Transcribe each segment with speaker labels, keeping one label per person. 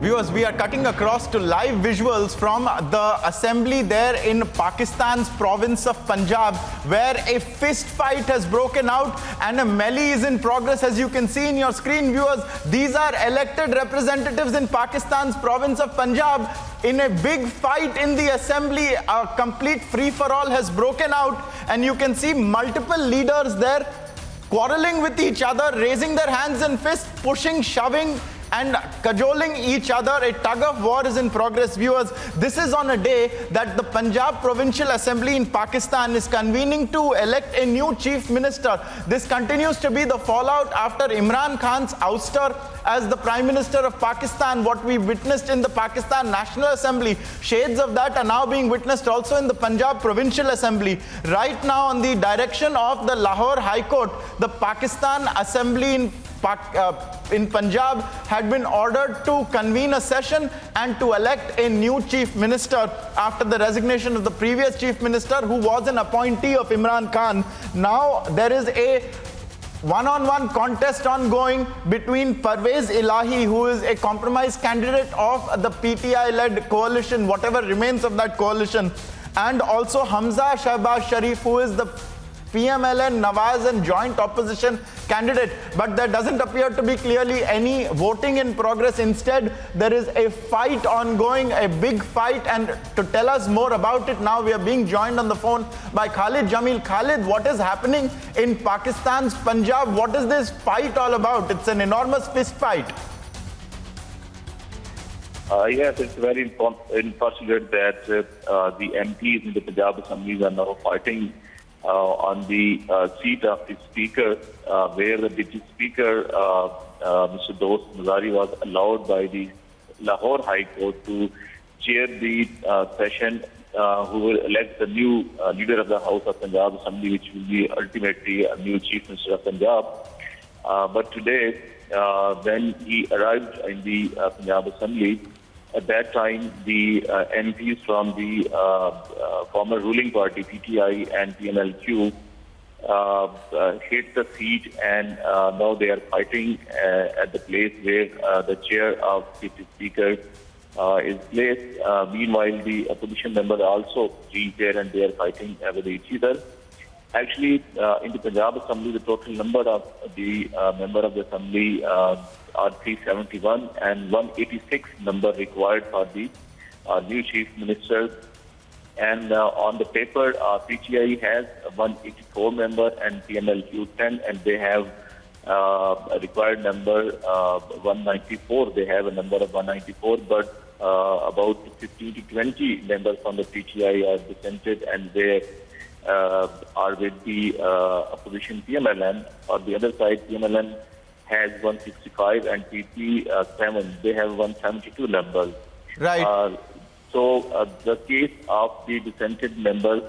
Speaker 1: Viewers, we are cutting across to live visuals from the assembly there in Pakistan's province of Punjab, where a fist fight has broken out and a melee is in progress. As you can see in your screen, viewers, these are elected representatives in Pakistan's province of Punjab. In a big fight in the assembly, a complete free-for-all has broken out, and you can see multiple leaders there quarreling with each other, raising their hands and fists, pushing, shoving, and cajoling each other. A tug of war is in progress, viewers. This is on a day that the Punjab Provincial Assembly in Pakistan is convening to elect a new chief minister. This continues to be the fallout after Imran Khan's ouster as the Prime Minister of Pakistan. What we witnessed in the Pakistan National Assembly, shades of that are now being witnessed also in the Punjab Provincial Assembly. Right now, on the direction of the Lahore High Court, the Pakistan Assembly in Punjab had been ordered to convene a session and to elect a new chief minister after the resignation of the previous chief minister, who was an appointee of Imran Khan. Now there is a one-on-one contest ongoing between Parvez Ilahi, who is a compromise candidate of the PTI-led coalition, whatever remains of that coalition, and also Hamza Shahbaz Sharif, who is the PMLN, Nawaz and joint opposition candidate. But there doesn't appear to be clearly any voting in progress. Instead, there is a fight ongoing, a big fight. And to tell us more about it now, we are being joined on the phone by Khalid Jamil. Khalid, what is happening in Pakistan's Punjab? What is this fight all about? It's an enormous fist fight.
Speaker 2: Yes, it's very unfortunate that the MPs in the Punjab Assemblies are now fighting on the seat of the Speaker, where the Deputy Speaker, Mr. Dost Mazari, was allowed by the Lahore High Court to chair the session, who will elect the new leader of the House of Punjab Assembly, which will be ultimately a new Chief Minister of Punjab. But today, when he arrived in the Punjab Assembly, at that time, the MPs from the former ruling party, PTI and PMLQ, hit the seat, and now they are fighting at the place where the chair of the Speaker is placed. Meanwhile, the opposition members also reached there and they are fighting with each other. Actually, in the Punjab Assembly, the total number of the member of the Assembly are 371 and 186 number required for the new Chief Minister. And on the paper, PTI has 184 member and PMLQ 10, and they have a required number 194. They have a number of 194, but about 15 to 20 members from the PTI are dissented, and they are with the opposition PMLN. On the other side, PMLN has 165 and PP 7. They have 172 members.
Speaker 1: Right.
Speaker 2: So the case of the dissented members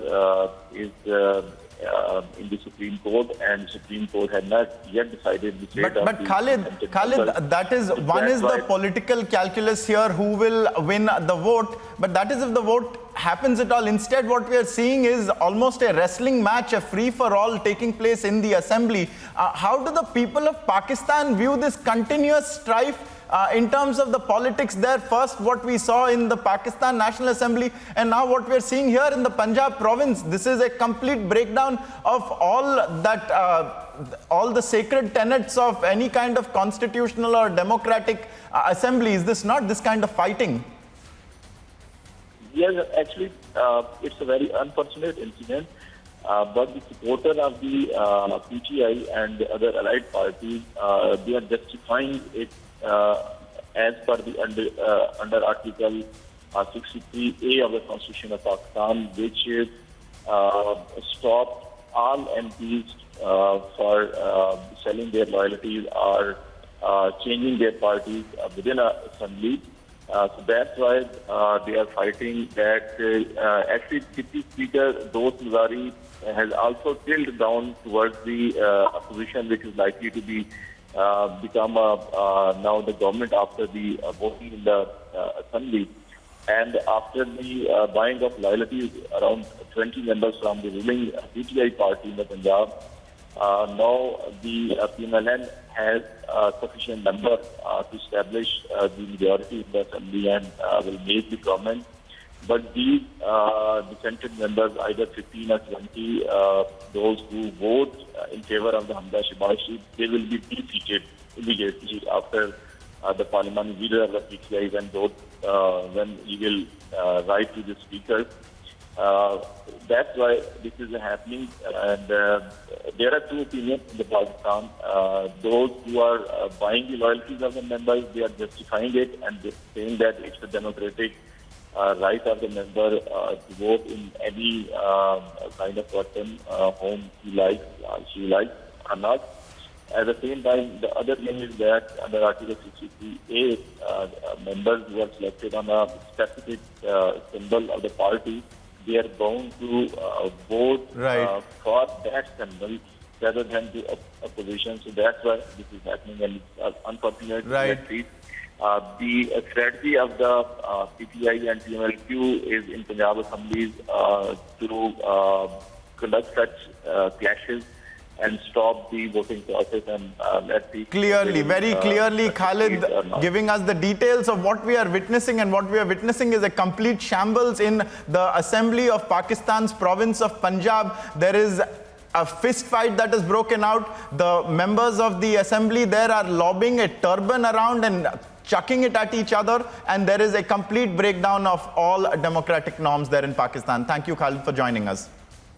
Speaker 2: is in the Supreme Court, and the Supreme Court had not yet decided the fate of
Speaker 1: But
Speaker 2: the
Speaker 1: Khalid, that is, one is the political calculus here, who will win the vote, but that is if the vote happens at all. Instead, what we are seeing is almost a wrestling match, a free-for-all taking place in the assembly. How do the people of Pakistan view this continuous strife in terms of the politics there? First, what we saw in the Pakistan National Assembly, and now what we're seeing here in the Punjab province. This is a complete breakdown of all that, all the sacred tenets of any kind of constitutional or democratic assembly. Is this not this kind of fighting?
Speaker 2: Yes, actually, it's a very unfortunate incident. But the supporter of the PTI and the other allied parties, they are justifying it as per the under Article 63A of the Constitution of Pakistan, which is stop all MPs for selling their loyalties or changing their parties within an assembly. So that's why they are fighting that. Actually, Deputy Speaker Dost Mazari has also tilted down towards the opposition, which is likely to be become now the government after the voting in the assembly. And after the buying of loyalties, around 20 members from the ruling PTI party in the Punjab Now the PMLN has sufficient number to establish the majority in the assembly and will make the government. But these dissented members, either 15 or 20, those who vote in favor of the Hamza Shibashi, they will be defeated immediately after the parliament leader of the PTI when he will write to the speaker. That's why this is happening. And there are two opinions in the Pakistan. Those who are buying the loyalties of the members, they are justifying it and they're saying that it's a democratic right of the member to vote in any kind of person whom he likes, she likes or not. At the same time, the other thing is that under Article 63A, members who are selected on a specific symbol of the party, they are bound to vote for that symbol rather than the opposition. So that's why this is happening, and it's unfortunate. The strategy of the PTI and TMLQ is in Punjab assemblies to conduct such clashes and stop the voting process, and let's see.
Speaker 1: Clearly, very clearly, Khalid, giving us the details of what we are witnessing, and what we are witnessing is a complete shambles in the assembly of Pakistan's province of Punjab. There is a fist fight that has broken out. The members of the assembly there are lobbing a turban around and chucking it at each other, and there is a complete breakdown of all democratic norms there in Pakistan. Thank you, Khalid, for joining us.